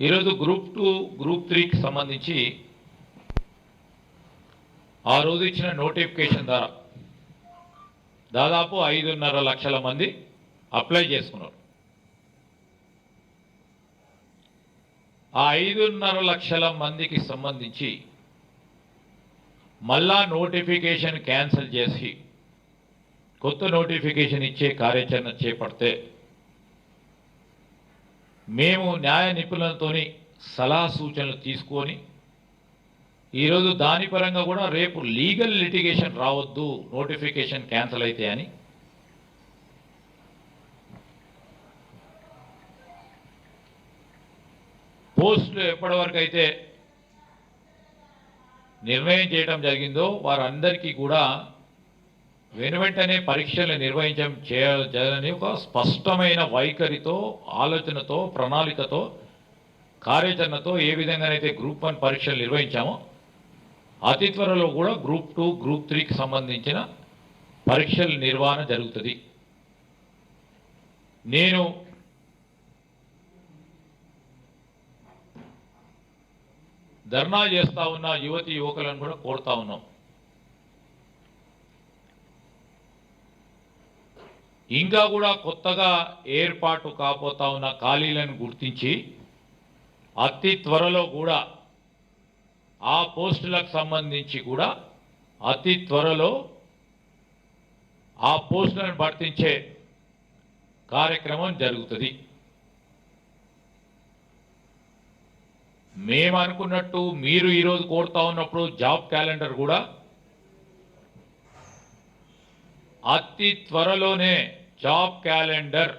ఈరోజు group 2 group 3కి సంబంధించి ఆ రోజు ఇచ్చిన నోటిఫికేషన్ ద్వారా దాదాపు 5.5 లక్షల మంది అప్లై చేసుకున్నారు. ఆ 5.5 లక్షల మందికి సంబంధించి మళ్ళా నోటిఫికేషన్ క్యాన్సిల్ చేసి కొత్త నోటిఫికేషన్ ఇచ్చే కార్యాచరణ చేపడితే మేము న్యాయ నిపుణులతోని సలహా సూచనలు తీసుకొని ఈరోజు దాని పరంగా కూడా రేపు లీగల్ లిటిగేషన్ రావద్దు నోటిఫికేషన్ క్యాన్సిల్ అయితే అని పోస్టులు ఎప్పటివరకు అయితే నిర్ణయం చేయడం జరిగిందో వారందరికీ కూడా వెనువెంటనే పరీక్షలు నిర్వహించడం చేయాలని ఒక స్పష్టమైన వైఖరితో ఆలోచనతో ప్రణాళికతో కార్యాచరణతో ఏ విధంగానైతే గ్రూప్ 1 పరీక్షలు నిర్వహించామో అతి త్వరలో కూడా గ్రూప్ 2 గ్రూప్ 3కి సంబంధించిన పరీక్షల నిర్వహణ జరుగుతుంది. నేను ధర్నా చేస్తా ఉన్న యువతి యువకులను కూడా కోరుతా ఉన్నాం. ఇంకా కూడా కొత్తగా ఏర్పాటు కాబోతా ఉన్న ఖాళీలను గుర్తించి అతి త్వరలో కూడా ఆ పోస్టులకు సంబంధించి కూడా అతి త్వరలో ఆ పోస్టులను భర్తించే కార్యక్రమం జరుగుతుంది. మేము అనుకున్నట్టు మీరు ఈరోజు కోరుతా ఉన్నప్పుడు జాబ్ క్యాలెండర్ కూడా అతి త్వరలోనే జాబ్ క్యాలెండర్